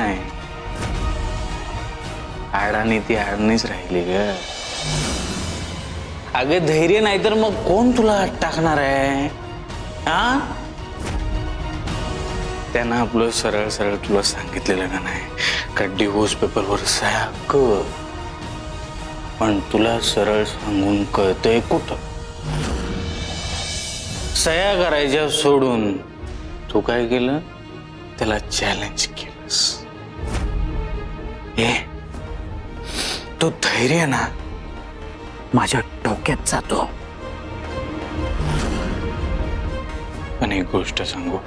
नाही, आडानी ती आडणीच राहिली ग. अगं धैर्य नाही तर मग कोण तुला आत टाकणार आहे? हा, त्यांना आपलं सरळ सरळ तुला सांगितलेलं का नाही का डिवोर्स पेपरवर सह्या कर, पण तुला सरळ सांगून कळतंय कुठं? सह्या करायच्या सोडून तू काय केलं? त्याला चॅलेंज केलंस. हे तो धैर्य ना माझ्या डोक्यात जातो. पण एक गोष्ट सांगू,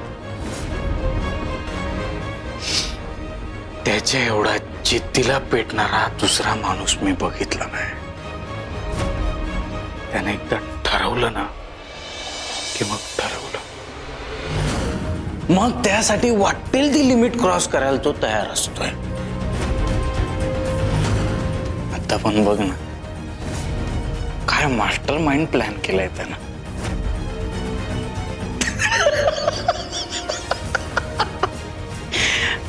त्याच्या एवढा जिद्दीला पेटणारा दुसरा माणूस मी बघितला नाही. त्याने एकदा ठरवलं ना की मग ठरवलं, मग त्यासाठी वाटेल ती लिमिट क्रॉस करायला तो तयार असतोय. आता पण बघ ना काय मास्टर माइंड प्लॅन केलाय त्यानं.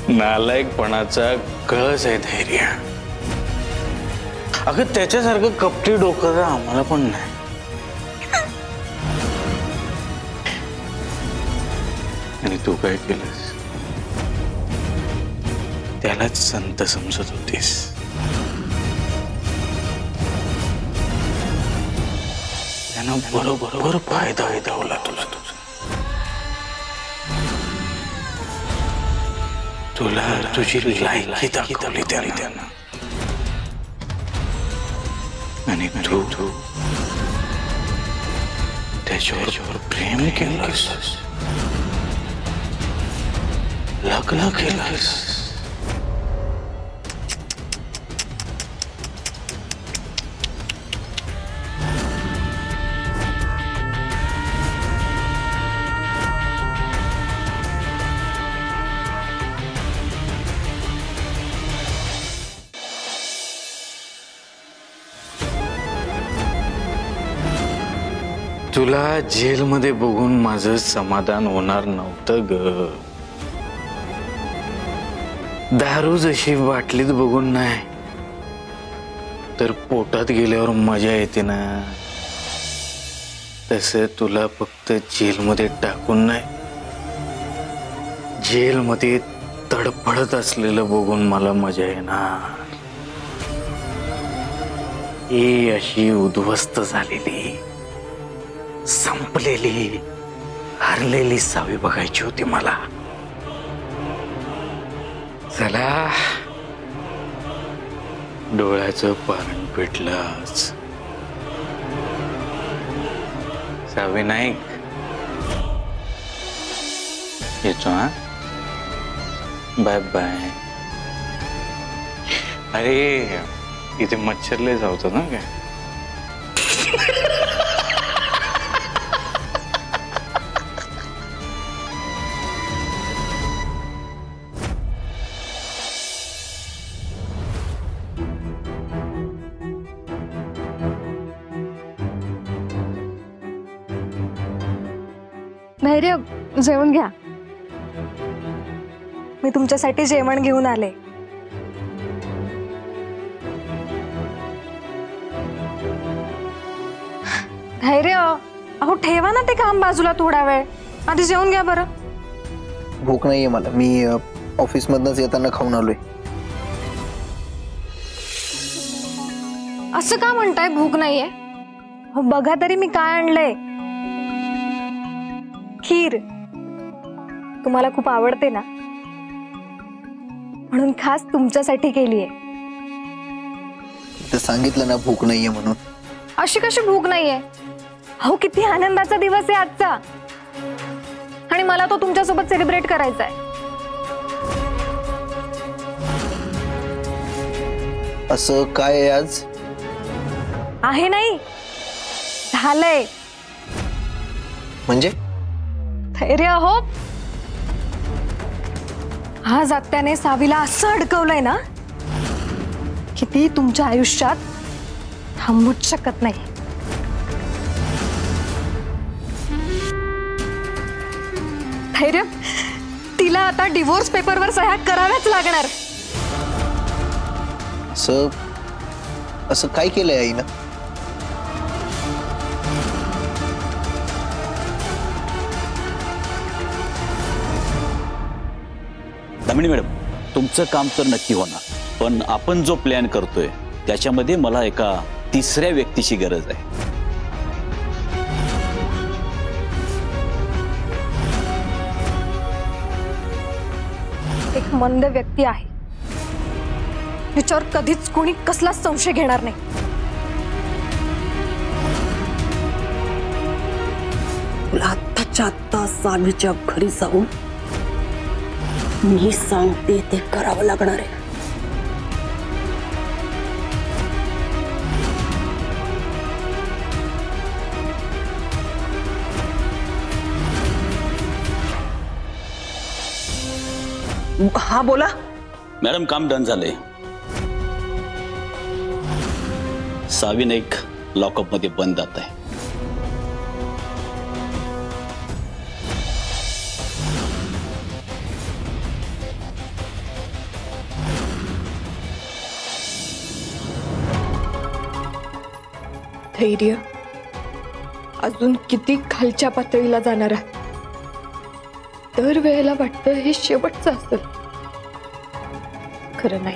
नालायकपणाचा कळस आहे धैर्य. अगं त्याच्यासारखं कपटी डोकं तर आम्हाला पण नाही. आणि तू काय केलंस? त्यालाच संत समजत होतीस. त्यानं बरोबर फायदा दावला तुला. तुला तुझी लायकी दाखवली त्यानं. आणि तू त्याच्यावर प्रेम केलंस, लग्न केलंस. तुला जेलमध्ये बघून माझं समाधान होणार नव्हतं ग. दारू जशी बाटलीत बघून नाही तर पोटात गेल्यावर मजा येते ना, तसं तुला फक्त जेलमध्ये टाकून नाही, जेलमध्ये तडफडत असलेलं बघून मला मजा येणार. ही अशी उद्ध्वस्त झालेली, संपलेली, हरलेली सावी बघायची होती मला. चला, डोळ्याचं पारण पेटलंच. सावी नाईक येतो. हा, बाय बाय. अरे इथे मच्छरले जावतो ना काय. धैर्य, जेवण घ्या. मी तुमच्यासाठी जेवण घेऊन आले. धैर्य, अहो ठेवा ना ते काम बाजूला थोडा वेळ. आधी जेवून घ्या बरं. भूक नाहीये मला. मी ऑफिस मधनच येताना खाऊन आलोय. असं का म्हणताय भूक नाहीये? हो बघा तरी मी काय आणलंय. खीर. तुम्हाला खूप आवडते ना, म्हणून खास तुमच्यासाठी केलीये. तर सांगितलं ना भूक नाहीये म्हणून. अशी कशी भूक नाहीये? अहो किती आनंदाचा दिवस आहे आजचा, आणि मला तो तुमच्यासोबत सेलिब्रेट करायचा आहे. असं काय आहे आज? आहे नाही, झालंय. म्हणजे? धैर्य हो, आज आत्याने सावीला असं अडकवलंय ना की ती तुमच्या आयुष्यात थांबूच शकत नाही. धैर्य, तिला आता डिवोर्स पेपरवर सह्या कराव्याच लागणार. असं असं काय केलंय आईनं? दामिनी मॅडम, तुमचं काम तर नक्की होणार, पण आपण जो प्लॅन करतोय त्याच्यामध्ये मला एका तिसऱ्या व्यक्तीची गरज आहे. एक मंद व्यक्ती आहे, तिच्यावर कधीच कोणी कसलाच संशय घेणार नाही. तुला आत्ताच्या आत्ता सावीच्या घरी जाऊन मी सांगते ते करावं लागणार आहे. हा बोला. मॅडम, काम डन झालंय. सावी नाईक लॉकअप मध्ये बंद जात आहे. धैर्य अजून किती खालच्या पातळीला जाणार आहात. दरवेळेला वाटतं हे शेवटचं असेल. खरं नाही,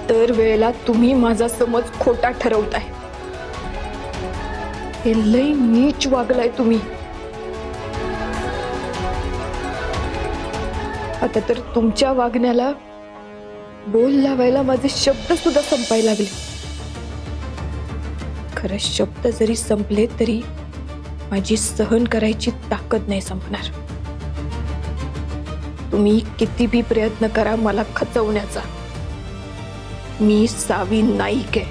दरवेळेला तुम्ही माझा समज खोटा ठरवताय. हे लय नीच वागलाय तुम्ही. आता तर तुमच्या वागण्याला बोल लावायला माझे शब्द सुद्धा संपायला लागले. खरं शब्द जरी संपले तरी माझी सहन करायची ताकद नाही संपणार. तुम्ही किती भी प्रयत्न करा मला खचवण्याचा, मी सावी नाईक आहे.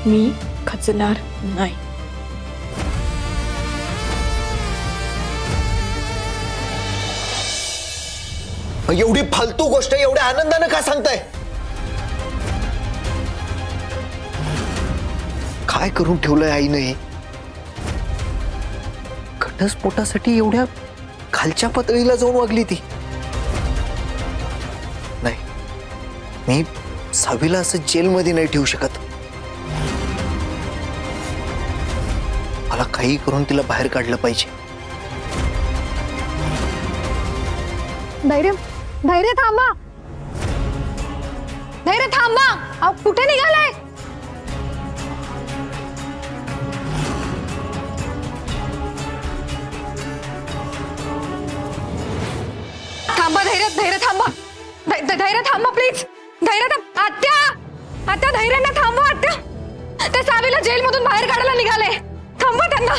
मी खचणार नाही. एवढी फालतू गोष्ट एवढ्या आनंदानं का सांगताय? काय करून ठेवलंय आईनं हे? घटस्फोटासाठी एवढ्या खालच्या पातळीला जाऊन वागली ती. नाही, मी सावीला असं जेलमध्ये नाही ठेवू शकत. मला काही करून तिला बाहेर काढलं पाहिजे. धैर्य, धैर्य थांबा. धैर्य थांबा. अहो, कुठे निघालाय? थांबा धैर्य, धैर्य थांबा. धैर्य थांबा प्लीज. धैर्य थांबा. आत्या, धैर्यांना थांबवा. आत्या, त्या सावीला जेल मधून बाहेर काढायला निघाले. थांबवा त्यांना.